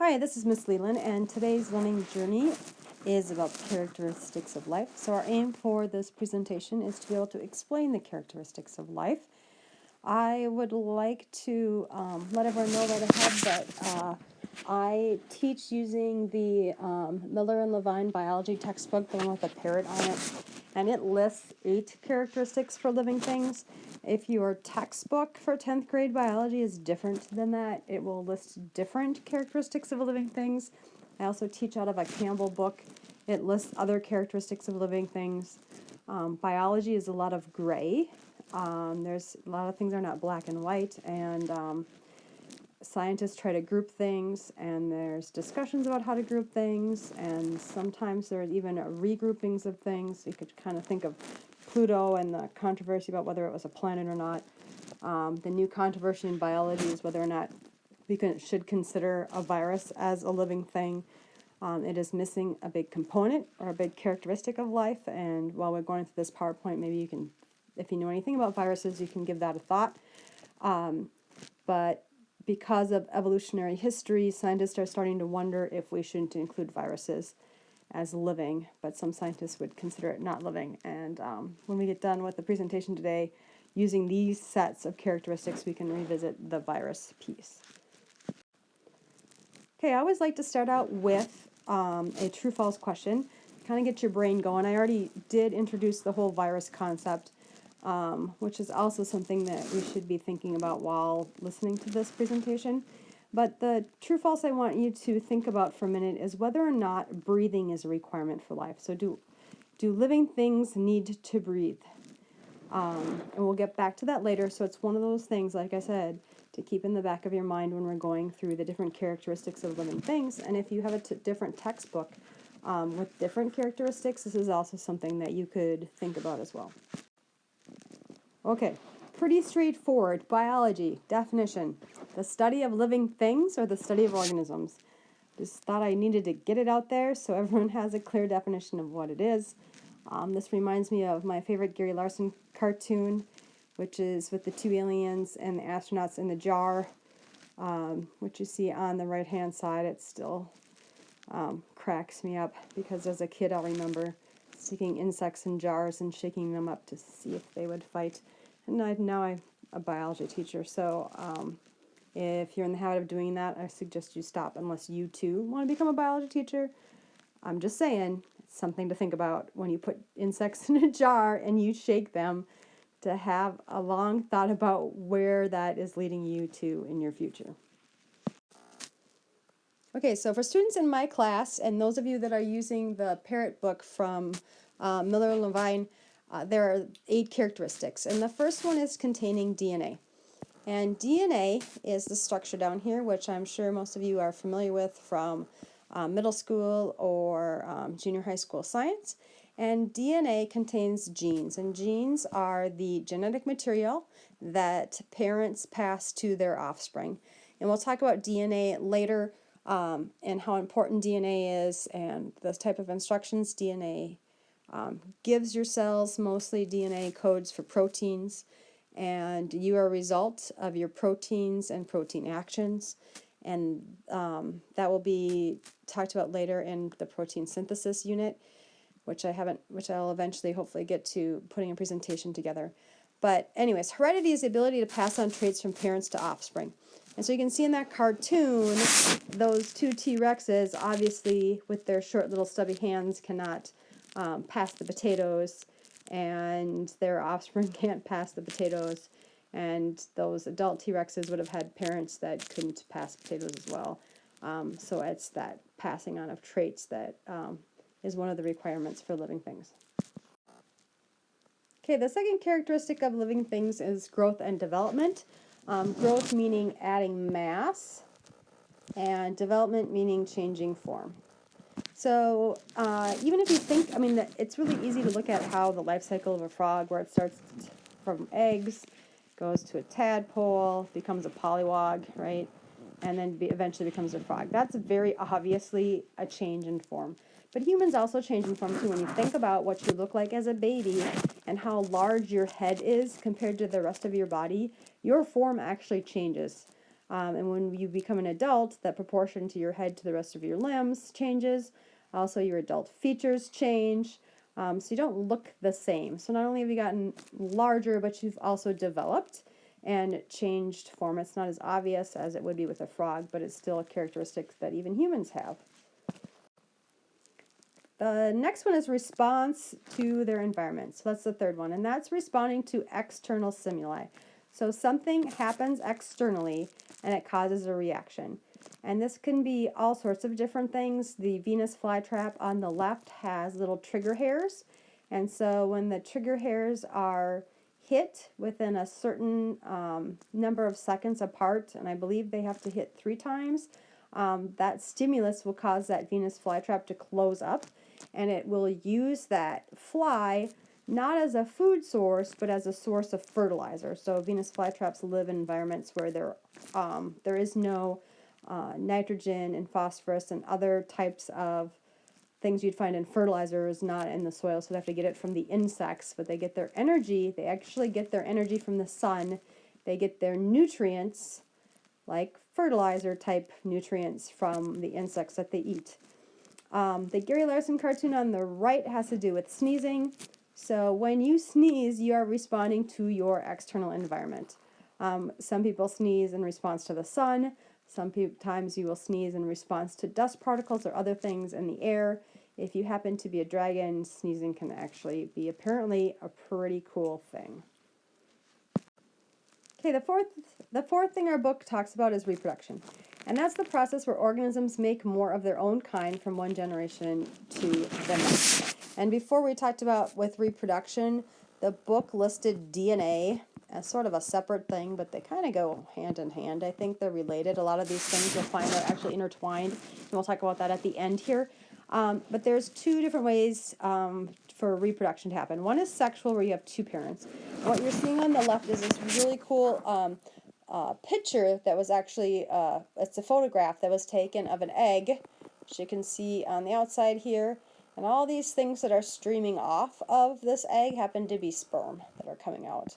Hi, this is Miss Leland, and today's learning journey is about the characteristics of life. So our aim for this presentation is to be able to explain the characteristics of life. I would like to let everyone know right ahead that I teach using the Miller and Levine biology textbook, the one with a parrot on it, and it lists 8 characteristics for living things. If your textbook for 10th grade biology is different than that, it will list different characteristics of living things. I also teach out of a Campbell book. It lists other characteristics of living things. Biology is a lot of gray. There's a lot of things are not black and white, and scientists try to group things, and there's discussions about how to group things, and sometimes there are even regroupings of things. You could kind of think of Pluto and the controversy about whether it was a planet or not. The new controversy in biology is whether or not we should consider a virus as a living thing. It is missing a big component or a big characteristic of life, and while we're going through this PowerPoint, maybe you can, if you know anything about viruses, you can give that a thought. But because of evolutionary history, scientists are starting to wonder if we shouldn't include viruses as living, but some scientists would consider it not living. And when we get done with the presentation today, using these sets of characteristics, we can revisit the virus piece. Okay, I always like to start out with a true-false question, kind of get your brain going. I already did introduce the whole virus concept, which is also something that we should be thinking about while listening to this presentation. But the true-false I want you to think about for a minute is whether or not breathing is a requirement for life. So do living things need to breathe? And we'll get back to that later. So it's one of those things, like I said, to keep in the back of your mind when we're going through the different characteristics of living things. And if you have a different textbook with different characteristics, this is also something that you could think about as well. Okay, pretty straightforward. Biology, definition: the study of living things or the study of organisms. Just thought I needed to get it out there so everyone has a clear definition of what it is. This reminds me of my favorite Gary Larson cartoon, which is with the 2 aliens and the astronauts in the jar, which you see on the right-hand side. It still cracks me up because as a kid I'll remember sticking insects in jars and shaking them up to see if they would fight. And now I'm a biology teacher, so if you're in the habit of doing that, I suggest you stop unless you too want to become a biology teacher. I'm just saying, it's something to think about when you put insects in a jar and you shake them, to have a long thought about where that is leading you to in your future. Okay, so for students in my class, and those of you that are using the Parrot book from Miller and Levine, there are 8 characteristics. And the first one is containing DNA. And DNA is the structure down here, which I'm sure most of you are familiar with from middle school or junior high school science. And DNA contains genes, and genes are the genetic material that parents pass to their offspring. And we'll talk about DNA later and how important DNA is and the type of instructions DNA gives your cells. Mostly DNA codes for proteins, and you are a result of your proteins and protein actions. And that will be talked about later in the protein synthesis unit, which I'll eventually hopefully get to putting a presentation together. But anyways, heredity is the ability to pass on traits from parents to offspring. And so you can see in that cartoon, those 2 T-Rexes, obviously with their short little stubby hands, cannot pass the potatoes, and their offspring can't pass the potatoes. And those adult T-Rexes would have had parents that couldn't pass potatoes as well. So it's that passing on of traits that is one of the requirements for living things. Okay, the second characteristic of living things is growth and development. Growth meaning adding mass, and development meaning changing form. So even if you think, it's really easy to look at how the life cycle of a frog, where it starts from eggs, goes to a tadpole, becomes a pollywog, right? And then eventually becomes a frog. That's very obviously a change in form. But humans also change in form too. When you think about what you look like as a baby and how large your head is compared to the rest of your body, your form actually changes. And when you become an adult, that proportion to your head to the rest of your limbs changes. Also, your adult features change. So you don't look the same. So not only have you gotten larger, but you've also developed and changed form. It's not as obvious as it would be with a frog, but it's still a characteristic that even humans have. The next one is response to their environment. So that's the third one, and that's responding to external stimuli. So something happens externally and it causes a reaction. And this can be all sorts of different things. The Venus flytrap on the left has little trigger hairs. And so when the trigger hairs are hit within a certain number of seconds apart, and I believe they have to hit 3 times, that stimulus will cause that Venus flytrap to close up, and it will use that fly not as a food source, but as a source of fertilizer. So Venus flytraps live in environments where there is no nitrogen and phosphorus and other types of things you'd find in fertilizers, not in the soil, so they have to get it from the insects, but they get their energy, they actually get their energy from the sun. They get their nutrients, like fertilizer type nutrients, from the insects that they eat. The Gary Larson cartoon on the right has to do with sneezing. So when you sneeze, you are responding to your external environment. Some people sneeze in response to the sun. Sometimes you will sneeze in response to dust particles or other things in the air. If you happen to be a dragon, sneezing can actually be apparently a pretty cool thing. Okay, the fourth thing our book talks about is reproduction. And that's the process where organisms make more of their own kind from one generation to the next. And before we talked about with reproduction, the book listed DNA as sort of a separate thing, but they kind of go hand in hand. I think they're related. A lot of these things you'll find are actually intertwined, and we'll talk about that at the end here. But there's 2 different ways for reproduction to happen. One is sexual, where you have 2 parents. And what you're seeing on the left is this really cool picture that was actually, it's a photograph that was taken of an egg, which you can see on the outside here. And all these things that are streaming off of this egg happen to be sperm that are coming out.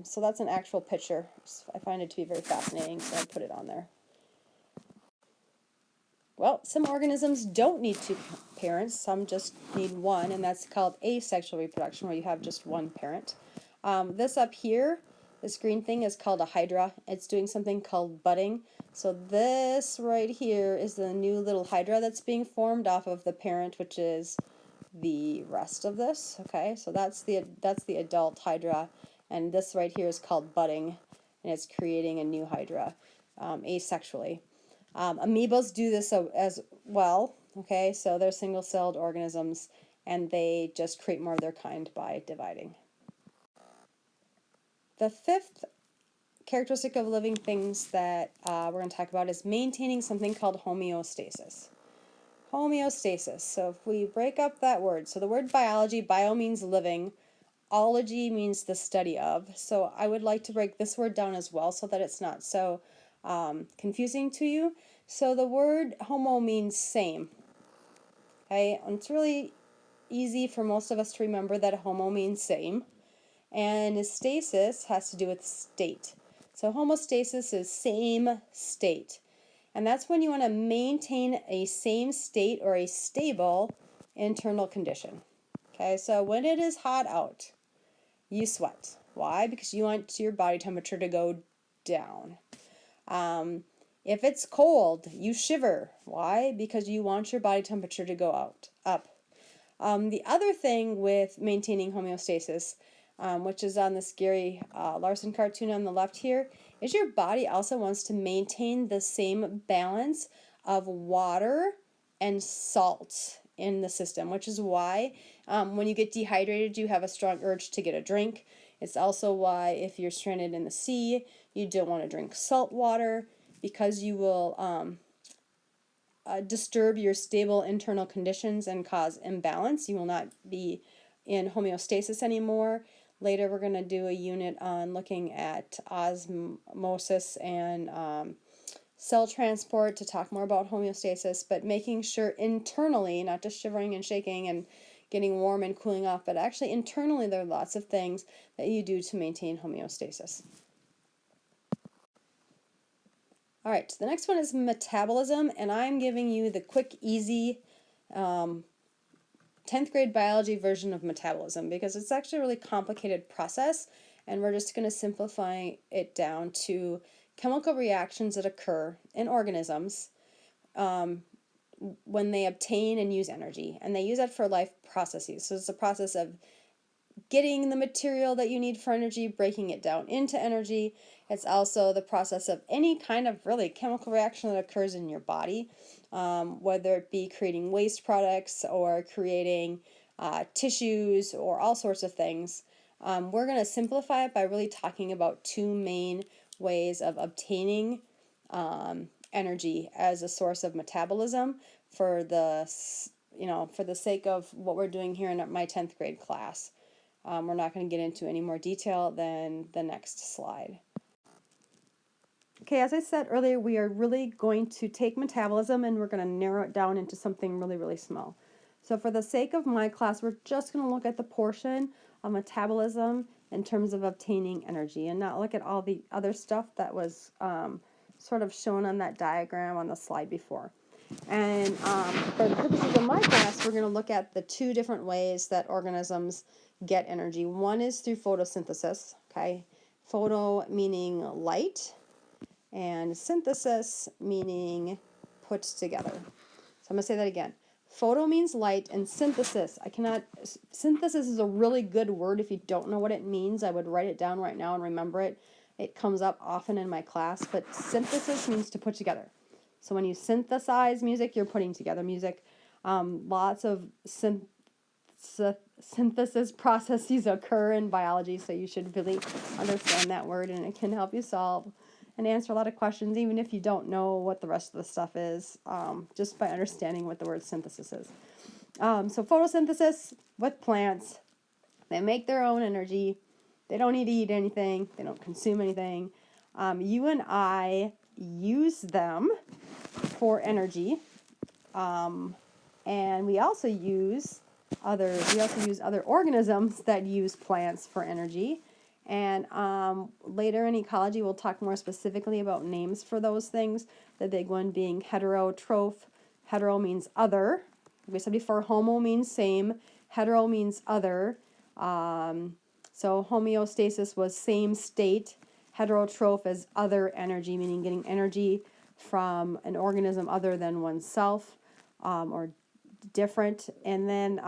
So that's an actual picture. I find it to be very fascinating, so I put it on there. Well, some organisms don't need 2 parents. Some just need 1, and that's called asexual reproduction, where you have just 1 parent. This up here, this green thing, is called a hydra. It's doing something called budding. So this right here is the new little hydra that's being formed off of the parent, which is the rest of this. Okay, so that's the adult hydra, and this right here is called budding, and it's creating a new hydra asexually. Amoebas do this as well. Okay, so they're single-celled organisms, and they just create more of their kind by dividing. The 5th characteristic of living things that we're going to talk about is maintaining something called homeostasis. Homeostasis. So if we break up that word, so the word biology, bio means living, ology means the study of. So I would like to break this word down as well so that it's not so confusing to you. So the word homo means same. Okay, and it's really easy for most of us to remember that homo means same. And stasis has to do with state. So homeostasis is same state. And that's when you want to maintain a same state or a stable internal condition. Okay, so when it is hot out, you sweat. Why? Because you want your body temperature to go down. If it's cold, you shiver. Why? Because you want your body temperature to go up. The other thing with maintaining homeostasis, which is on this Gary Larson cartoon on the left here, is your body also wants to maintain the same balance of water and salt in the system, which is why when you get dehydrated, you have a strong urge to get a drink. It's also why if you're stranded in the sea, you don't want to drink salt water, because you will disturb your stable internal conditions and cause imbalance. You will not be in homeostasis anymore. Later we're going to do a unit on looking at osmosis and cell transport to talk more about homeostasis, but making sure internally, not just shivering and shaking and getting warm and cooling off, but actually internally there are lots of things that you do to maintain homeostasis. All right, so the next one is metabolism, and I'm giving you the quick, easy 10th grade biology version of metabolism because it's actually a really complicated process, and we're just going to simplify it down to chemical reactions that occur in organisms when they obtain and use energy, and they use that for life processes. So it's a process of getting the material that you need for energy, breaking it down into energy. It's also the process of any kind of really chemical reaction that occurs in your body, whether it be creating waste products or creating tissues or all sorts of things. We're going to simplify it by really talking about two main ways of obtaining energy as a source of metabolism for the sake of what we're doing here in my 10th grade class. We're not going to get into any more detail than the next slide. Okay, as I said earlier, we are really going to take metabolism and we're going to narrow it down into something really, really small. So for the sake of my class, we're just going to look at the portion of metabolism in terms of obtaining energy and not look at all the other stuff that was sort of shown on that diagram on the slide before. And for the purposes of my class, we're going to look at the two different ways that organisms get energy. One is through photosynthesis, okay? Photo meaning light, and synthesis meaning put together. So I'm going to say that again. Photo means light, and synthesis, synthesis is a really good word. If you don't know what it means, I would write it down right now and remember it. It comes up often in my class, but synthesis means to put together. So when you synthesize music, you're putting together music. Lots of synthesis processes occur in biology, so you should really understand that word, and it can help you solve and answer a lot of questions, even if you don't know what the rest of the stuff is, just by understanding what the word synthesis is. So photosynthesis with plants, they make their own energy. They don't need to eat anything. They don't consume anything. You and I use them for energy, and we also use other organisms that use plants for energy. And later in ecology, we'll talk more specifically about names for those things. The big one being heterotroph. Hetero means other. Like we said before, homo means same. Hetero means other. So homeostasis was same state. Heterotroph is other energy, meaning getting energy from an organism other than oneself, or different. And then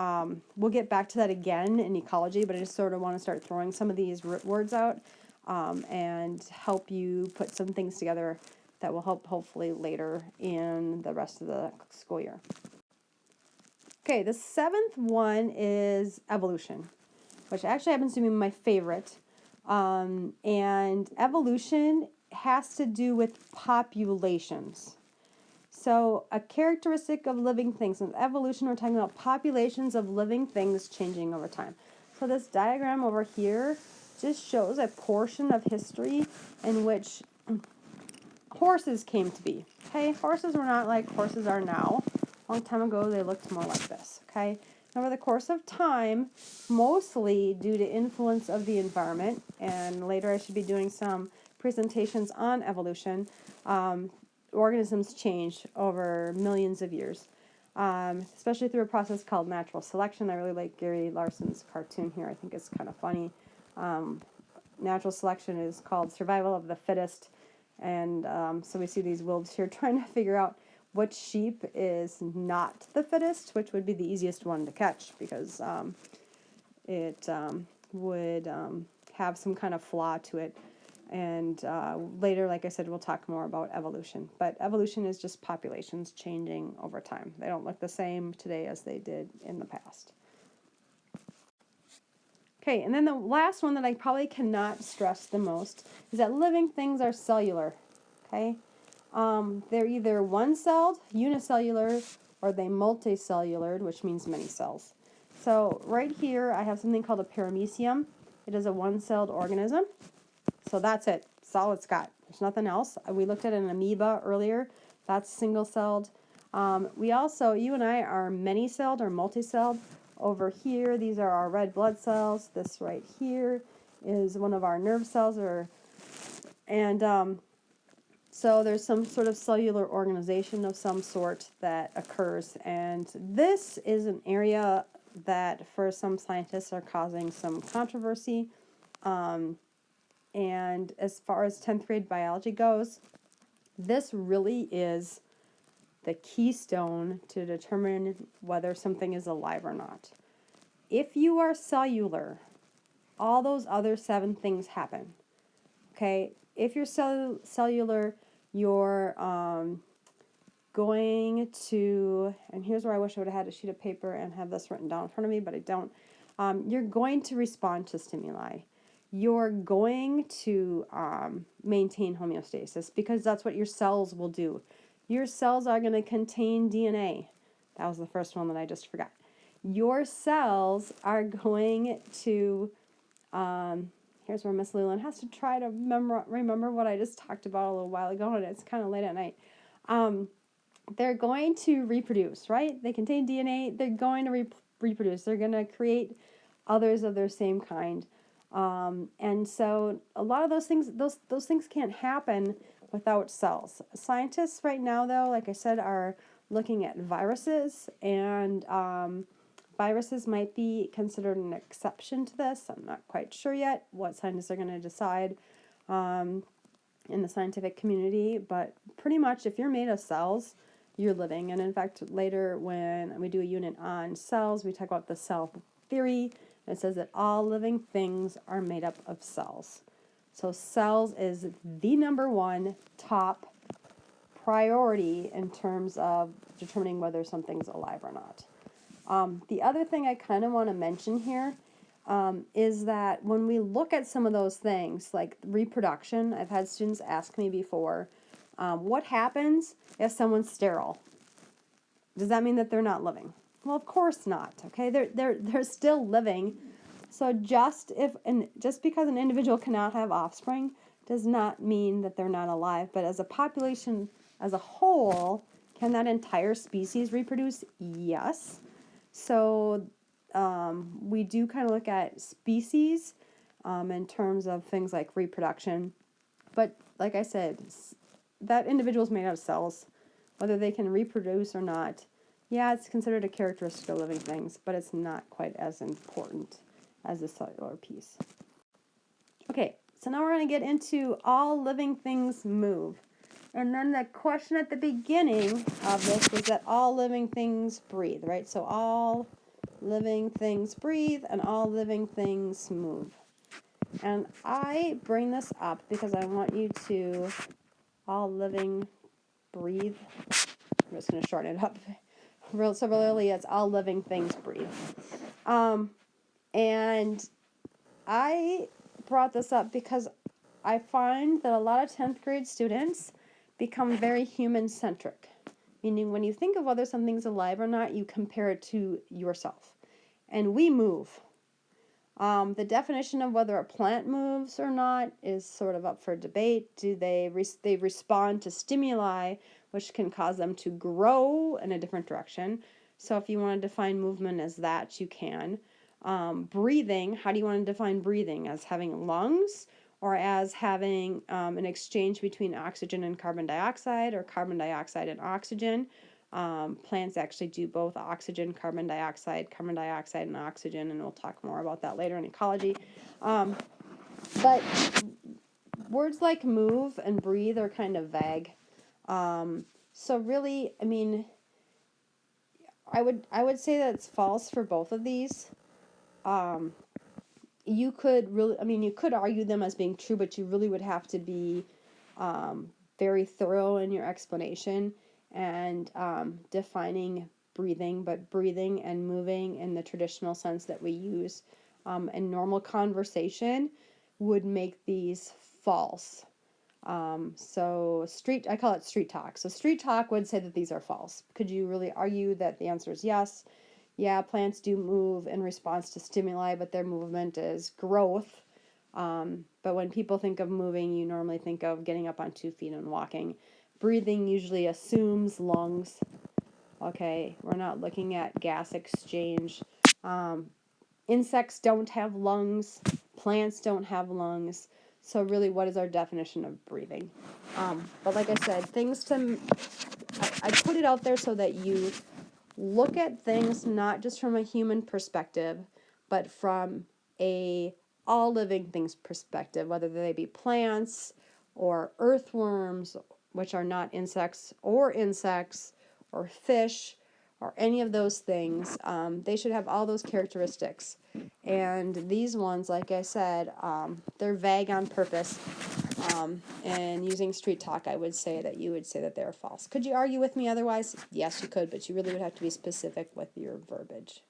we'll get back to that again in ecology, but I just sort of want to start throwing some of these words out and help you put some things together that will help hopefully later in the rest of the school year. Okay, the seventh one is evolution, which actually happens to be my favorite. And evolution has to do with populations. So a characteristic of living things. With evolution, we're talking about populations of living things changing over time. So this diagram over here just shows a portion of history in which horses came to be. Okay, horses were not like horses are now. A long time ago, they looked more like this. Okay, over the course of time, mostly due to influence of the environment, and later I should be doing some presentations on evolution, organisms change over millions of years, especially through a process called natural selection. I really like Gary Larson's cartoon here. I think it's kind of funny. Natural selection is called survival of the fittest, and so we see these wolves here trying to figure out which sheep is not the fittest, which would be the easiest one to catch because it would have some kind of flaw to it. And later, like I said, we'll talk more about evolution. But evolution is just populations changing over time. They don't look the same today as they did in the past. Okay, and then the last one that I probably cannot stress the most is that living things are cellular. Okay, they're either one-celled, unicellular, or they multicellular, which means many cells. So right here, I have something called a paramecium. It is a one-celled organism. So that's it. That's all it's got. There's nothing else. We looked at an amoeba earlier. That's single-celled. We also, you and I are many-celled or multi-celled. Over here, these are our red blood cells. This right here is one of our nerve cells. So there's some sort of cellular organization of some sort that occurs, and this is an area that for some scientists are causing some controversy. And as far as 10th grade biology goes, this really is the keystone to determine whether something is alive or not. If you are cellular, all those other 7 things happen. Okay? If you're cellular, you're going to, and here's where I wish I would have had a sheet of paper and have this written down in front of me, but I don't. You're going to respond to stimuli. You're going to maintain homeostasis because that's what your cells will do. Your cells are going to contain DNA. That was the first one that I just forgot. Your cells are going to, here's where Miss Leland has to try to remember what I just talked about a little while ago, and it's kind of late at night. They're going to reproduce, right? They contain DNA. They're going to reproduce. They're going to create others of their same kind. And so a lot of those things, those things can't happen without cells. Scientists right now, though, like I said, are looking at viruses, and viruses might be considered an exception to this. I'm not quite sure yet what scientists are going to decide in the scientific community, but pretty much if you're made of cells, you're living. And in fact, later when we do a unit on cells, we talk about the cell theory. It says that all living things are made up of cells. So cells is the number one top priority in terms of determining whether something's alive or not. The other thing I kind of want to mention here is that when we look at some of those things, like reproduction, I've had students ask me before, what happens if someone's sterile? Does that mean that they're not living? Well, of course not. Okay, they're still living. So just because an individual cannot have offspring does not mean that they're not alive. But as a population as a whole, can that entire species reproduce? Yes. So we do kind of look at species in terms of things like reproduction. But like I said, that individual is made out of cells. Whether they can reproduce or not, yeah, it's considered a characteristic of living things, but it's not quite as important as the cellular piece. Okay, so now we're going to get into all living things move. And then the question at the beginning of this was that all living things breathe, right? So all living things breathe and all living things move. And I bring this up because I want you to all living breathe. I'm just going to shorten it up. So really it's all living things breathe. And I brought this up because I find that a lot of 10th grade students become very human-centric. Meaning when you think of whether something's alive or not, you compare it to yourself. And we move. The definition of whether a plant moves or not is sort of up for debate. Do they respond to stimuli, which can cause them to grow in a different direction? So if you want to define movement as that, you can. Breathing, how do you want to define breathing? As having lungs or as having an exchange between oxygen and carbon dioxide or carbon dioxide and oxygen? Plants actually do both oxygen, carbon dioxide, and oxygen, and we'll talk more about that later in ecology. But words like move and breathe are kind of vague. So really, I mean, I would say that it's false for both of these. You could argue them as being true, but you really would have to be very thorough in your explanation and defining breathing, but breathing and moving in the traditional sense that we use in normal conversation would make these false. So I call it street talk. So street talk would say that these are false. Could you really argue that the answer is yes? Yeah, plants do move in response to stimuli, but their movement is growth. But when people think of moving, you normally think of getting up on 2 feet and walking. Breathing usually assumes lungs. Okay, we're not looking at gas exchange. Insects don't have lungs. Plants don't have lungs. So really, what is our definition of breathing? But like I said, I put it out there so that you look at things not just from a human perspective, but from a all living things perspective, whether they be plants or earthworms, which are not insects, or fish, or any of those things. They should have all those characteristics. And these ones, like I said, they're vague on purpose. And using street talk, I would say that you would say that they're false. Could you argue with me otherwise? Yes, you could, but you really would have to be specific with your verbiage.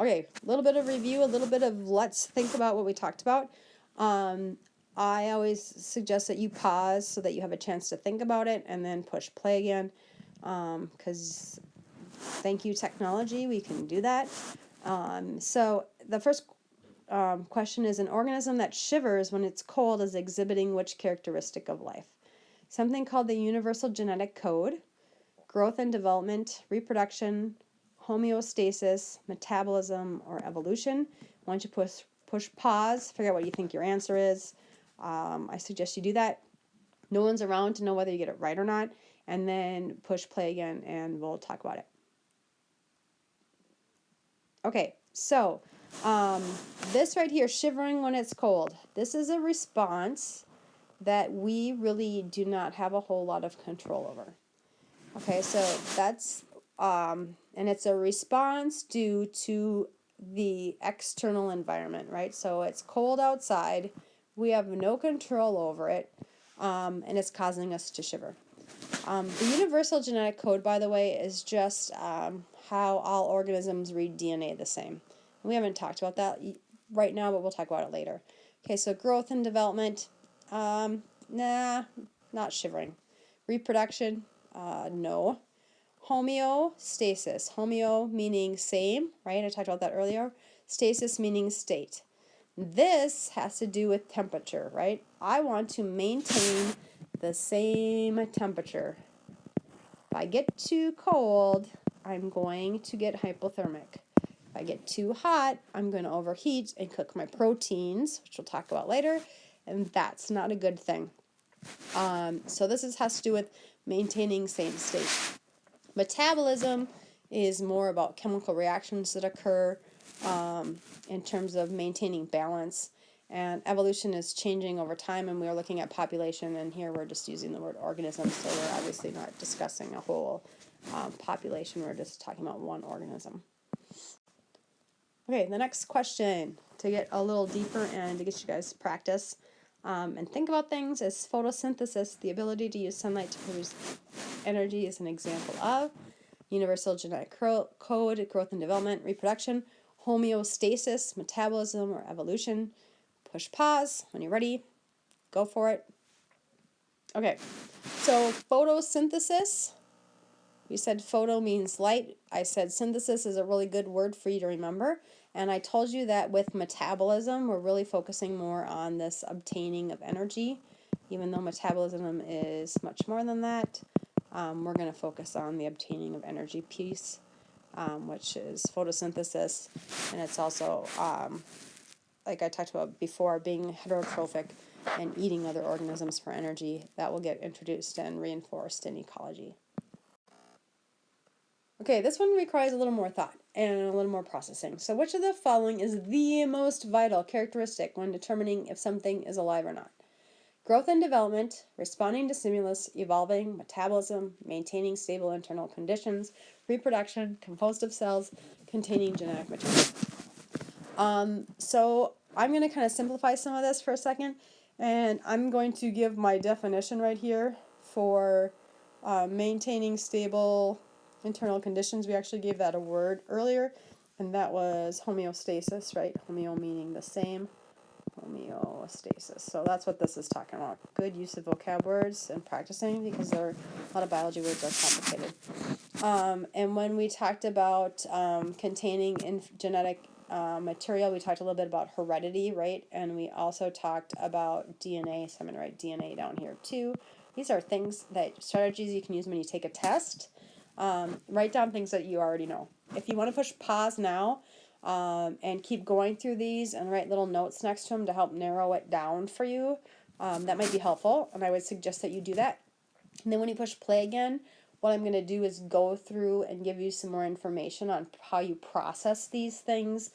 Okay, a little bit of review, a little bit of let's think about what we talked about. I always suggest that you pause so that you have a chance to think about it and then push play again, because thank you, technology, we can do that. So the first question is, an organism that shivers when it's cold is exhibiting which characteristic of life? Something called the universal genetic code, growth and development, reproduction, homeostasis, metabolism, or evolution. Why don't you push pause, figure out what you think your answer is. I suggest you do that. No one's around to know whether you get it right or not, and then push play again and we'll talk about it. Okay, so this right here, shivering when it's cold, this is a response that we really do not have a whole lot of control over. Okay, so that's, and it's a response due to the external environment, right? So it's cold outside, we have no control over it, and it's causing us to shiver. The universal genetic code, by the way, is just how all organisms read DNA the same. We haven't talked about that right now, but we'll talk about it later. Okay, so growth and development, nah, not shivering. Reproduction, no. Homeostasis, homeo meaning same, right? I talked about that earlier. Stasis meaning state. This has to do with temperature, right? I want to maintain the same temperature. If I get too cold, I'm going to get hypothermic. If I get too hot, I'm going to overheat and cook my proteins, which we'll talk about later, and that's not a good thing. So this has to do with maintaining same state. Metabolism is more about chemical reactions that occur in terms of maintaining balance. And evolution is changing over time, and we're looking at population, and here we're just using the word organism, so we're obviously not discussing a whole population, we're just talking about one organism. Okay, the next question, to get a little deeper and to get you guys practice and think about things, is photosynthesis, the ability to use sunlight to produce energy, is an example of universal genetic code, growth and development, reproduction, homeostasis, metabolism, or evolution. Push pause when you're ready. Go for it. Okay, so photosynthesis. We said photo means light. I said synthesis is a really good word for you to remember. And I told you that with metabolism, we're really focusing more on this obtaining of energy. Even though metabolism is much more than that, we're going to focus on the obtaining of energy piece, which is photosynthesis. And it's also, like I talked about before, being heterotrophic and eating other organisms for energy. That will get introduced and reinforced in ecology. Okay, this one requires a little more thought and a little more processing. So which of the following is the most vital characteristic when determining if something is alive or not? Growth and development, responding to stimulus, evolving, metabolism, maintaining stable internal conditions, reproduction, composed of cells, containing genetic material. So I'm going to kind of simplify some of this for a second, and I'm going to give my definition right here for maintaining stable internal conditions. We actually gave that a word earlier, and that was homeostasis, right? Homeo meaning the same. Homeostasis. So that's what this is talking about. Good use of vocab words and practicing, because a lot of biology words are complicated. And when we talked about containing genetic material, we talked a little bit about heredity, right? And we also talked about DNA. So I'm going to write DNA down here too. These are strategies you can use when you take a test. Write down things that you already know. If you want to push pause now, and keep going through these and write little notes next to them to help narrow it down for you. That might be helpful, and I would suggest that you do that. And then when you push play again, what I'm going to do is go through and give you some more information on how you process these things,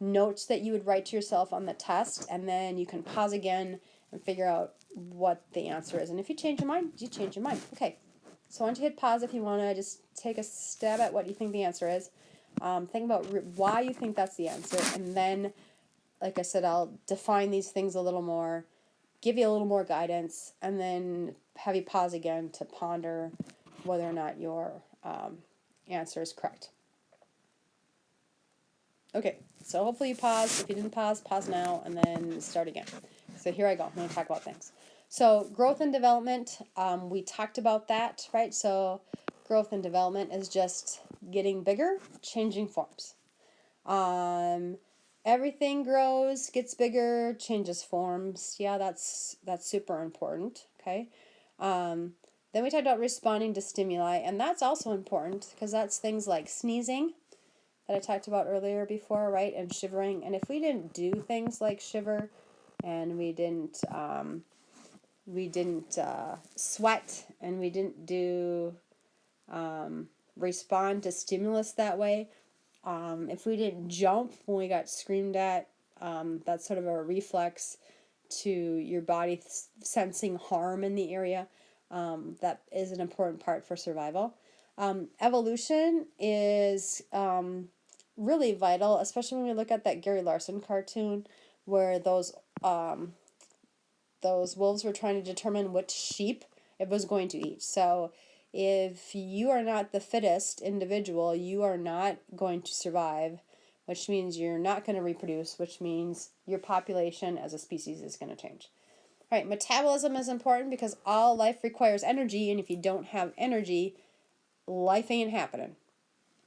notes that you would write to yourself on the test, and then you can pause again and figure out what the answer is. And if you change your mind, you change your mind. Okay, so why don't you hit pause if you want to just take a stab at what you think the answer is. Think about why you think that's the answer, and then, like I said, I'll define these things a little more, give you a little more guidance, and then have you pause again to ponder whether or not your answer is correct. Okay, so hopefully you paused. If you didn't pause, pause now and then start again. So here I go. I'm going to talk about things. So growth and development, we talked about that, right? So growth and development is just getting bigger, changing forms. Everything grows, gets bigger, changes forms. Yeah, that's super important, okay? Then we talked about responding to stimuli, and that's also important because that's things like sneezing that I talked about earlier before, right? And shivering. And if we didn't do things like shiver, and we didn't sweat, and we didn't do respond to stimulus that way, if we didn't jump when we got screamed at, that's sort of a reflex to your body sensing harm in the area. That is an important part for survival. Evolution is really vital, especially when we look at that Gary Larson cartoon where those wolves were trying to determine which sheep it was going to eat. So if you are not the fittest individual, you are not going to survive, which means you're not going to reproduce, which means your population as a species is going to change. All right, metabolism is important because all life requires energy, and if you don't have energy, life ain't happening.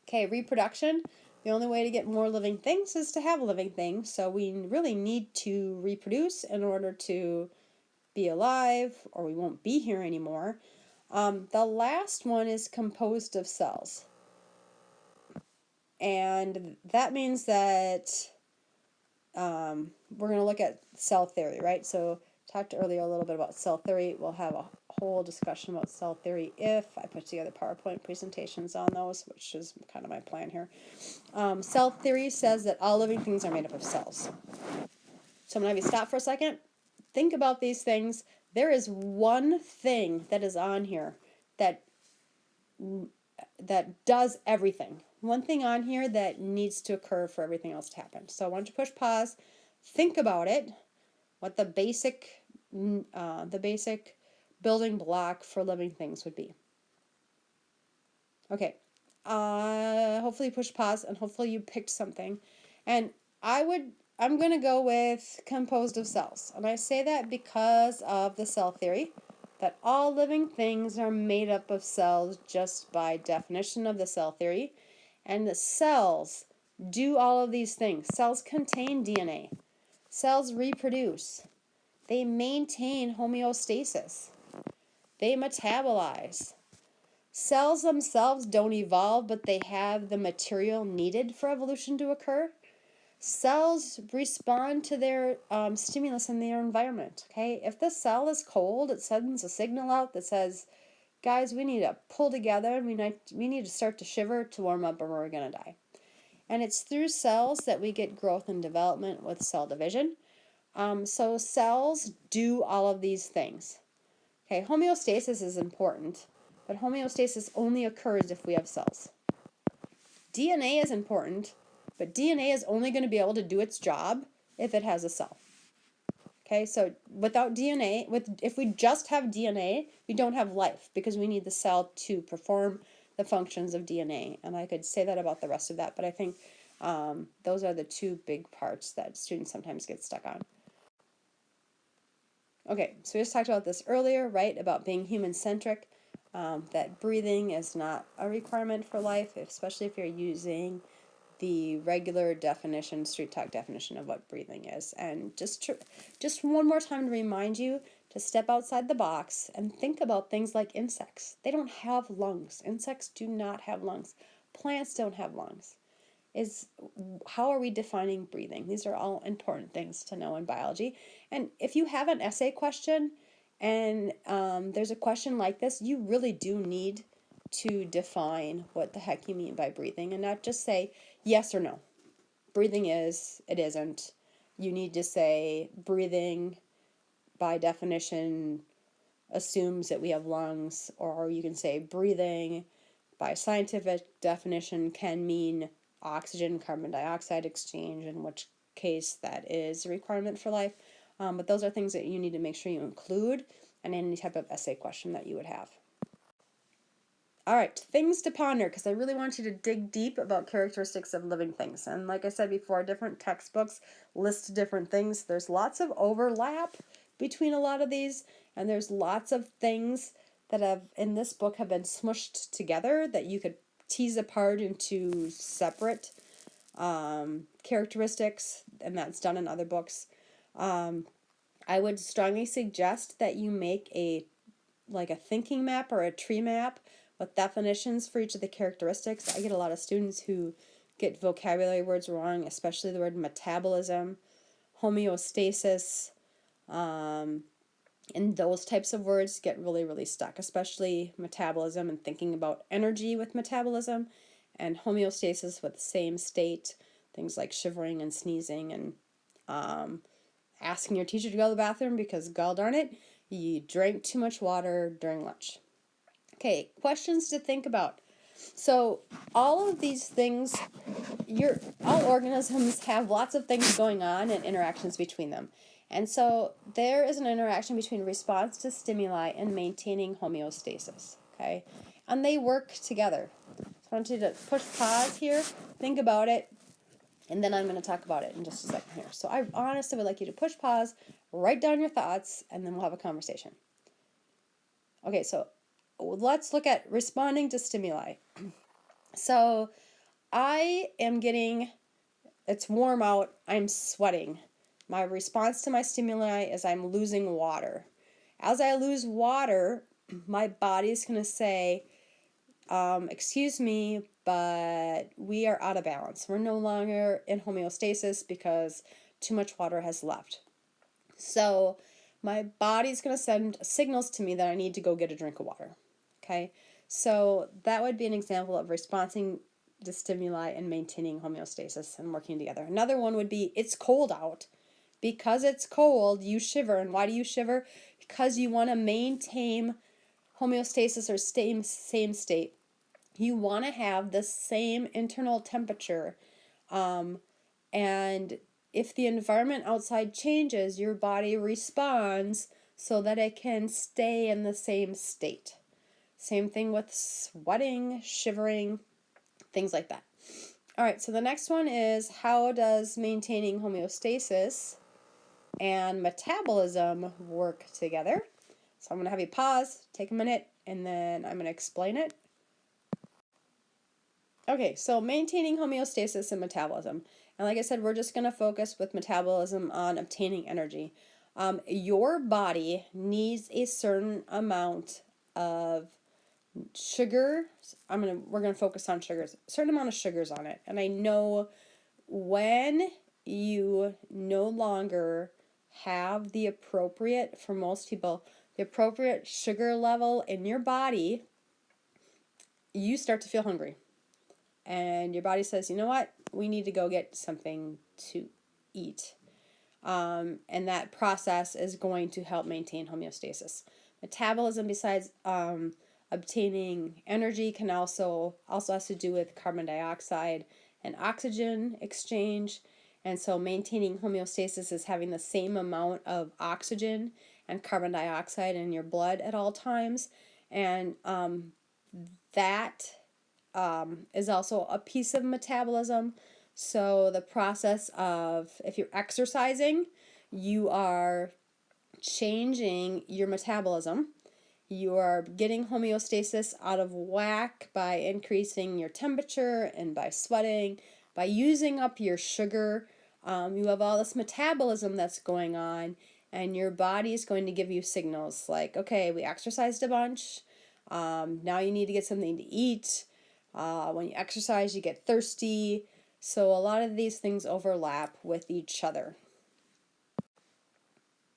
Okay, reproduction. The only way to get more living things is to have living things, so we really need to reproduce in order to be alive, or we won't be here anymore. The last one is composed of cells. And that means that we're going to look at cell theory, right? So talked earlier a little bit about cell theory. We'll have a whole discussion about cell theory if I put together PowerPoint presentations on those, which is kind of my plan here. Cell theory says that all living things are made up of cells. So I'm going to have you stop for a second. Think about these things. There is one thing that is on here that does everything. One thing on here that needs to occur for everything else to happen. So why don't you push pause, think about it, what the basic building block for living things would be. Okay, hopefully you push pause and hopefully you picked something. And I'm going to go with composed of cells. And I say that because of the cell theory, that all living things are made up of cells just by definition of the cell theory. And the cells do all of these things. Cells contain DNA. Cells reproduce. They maintain homeostasis. They metabolize. Cells themselves don't evolve, but they have the material needed for evolution to occur. Cells respond to their stimulus in their environment. Okay, if the cell is cold, it sends a signal out that says, guys, we need to pull together and we need to start to shiver to warm up or we're going to die. And it's through cells that we get growth and development with cell division. So cells do all of these things. Okay, homeostasis is important, but homeostasis only occurs if we have cells. DNA is important, but DNA is only going to be able to do its job if it has a cell. Okay, so without DNA, if we just have DNA, we don't have life because we need the cell to perform the functions of DNA. And I could say that about the rest of that, but I think those are the two big parts that students sometimes get stuck on. Okay, so we just talked about this earlier, right, about being human-centric, that breathing is not a requirement for life, especially if you're using the regular definition, street talk definition of what breathing is. And just one more time to remind you to step outside the box and think about things like insects. They don't have lungs. Insects do not have lungs. Plants don't have lungs. is how are we defining breathing? These are all important things to know in biology. And if you have an essay question and there's a question like this, you really do need to define what the heck you mean by breathing and not just say yes or no. Breathing is, it isn't. You need to say breathing by definition assumes that we have lungs, or you can say breathing by scientific definition can mean oxygen carbon dioxide exchange, in which case that is a requirement for life. But those are things that you need to make sure you include in any type of essay question that you would have. All right, things to ponder, because I really want you to dig deep about characteristics of living things. And like I said before, different textbooks list different things. There's lots of overlap between a lot of these, and there's lots of things that have in this book have been smushed together that you could tease apart into separate characteristics, and that's done in other books. I would strongly suggest that you make a thinking map or a tree map with definitions for each of the characteristics. I get a lot of students who get vocabulary words wrong, especially the word metabolism, homeostasis, and those types of words get really, really stuck, especially metabolism and thinking about energy with metabolism, and homeostasis with same state, things like shivering and sneezing, and asking your teacher to go to the bathroom because, god darn it, you drank too much water during lunch. Okay, questions to think about. So all of these things, all organisms have lots of things going on and interactions between them. And so there is an interaction between response to stimuli and maintaining homeostasis, okay? And they work together. So I want you to push pause here, think about it, and then I'm going to talk about it in just a second here. So I honestly would like you to push pause, write down your thoughts, and then we'll have a conversation. Okay, so let's look at responding to stimuli. So I am it's warm out, I'm sweating. My response to my stimuli is I'm losing water. As I lose water, my body's going to say, excuse me, but we are out of balance. We're no longer in homeostasis because too much water has left. So my body's going to send signals to me that I need to go get a drink of water. Okay, so that would be an example of responding to stimuli and maintaining homeostasis and working together. Another one would be it's cold out. Because it's cold, you shiver. And why do you shiver? Because you want to maintain homeostasis or same state. You want to have the same internal temperature. And if the environment outside changes, your body responds so that it can stay in the same state. Same thing with sweating, shivering, things like that. All right, so the next one is how does maintaining homeostasis and metabolism work together? So I'm going to have you pause, take a minute, and then I'm going to explain it. Okay, so maintaining homeostasis and metabolism. And like I said, we're just going to focus with metabolism on obtaining energy. Your body needs a certain amount of sugar. We're going to focus on sugars. A certain amount of sugars on it. And I know when you no longer have the appropriate, for most people, the appropriate sugar level in your body, you start to feel hungry. And your body says, you know what? We need to go get something to eat. And that process is going to help maintain homeostasis. Metabolism, besides obtaining energy, can also has to do with carbon dioxide and oxygen exchange. And so maintaining homeostasis is having the same amount of oxygen and carbon dioxide in your blood at all times. And that is also a piece of metabolism. So the process of, if you're exercising, you are changing your metabolism. You are getting homeostasis out of whack by increasing your temperature and by sweating, by using up your sugar. You have all this metabolism that's going on, and your body is going to give you signals like, okay, we exercised a bunch. Now you need to get something to eat. When you exercise, you get thirsty. So a lot of these things overlap with each other.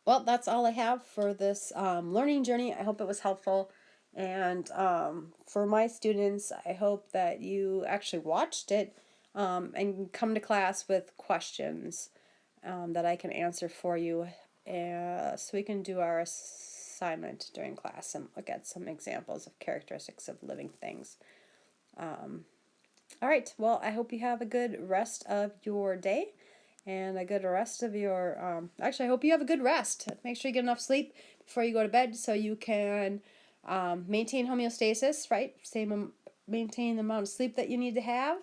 Well, that's all I have for this learning journey. I hope it was helpful. And for my students, I hope that you actually watched it and come to class with questions that I can answer for you so we can do our assignment during class and look at some examples of characteristics of living things. All right, well, I hope you have a good rest of your day and a good rest of your, actually, I hope you have a good rest. Make sure you get enough sleep before you go to bed so you can maintain homeostasis, right? Maintain the amount of sleep that you need to have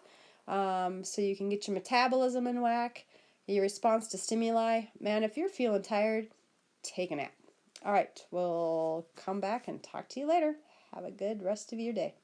so you can get your metabolism in whack, your response to stimuli. Man, if you're feeling tired, take a nap. All right, we'll come back and talk to you later. Have a good rest of your day.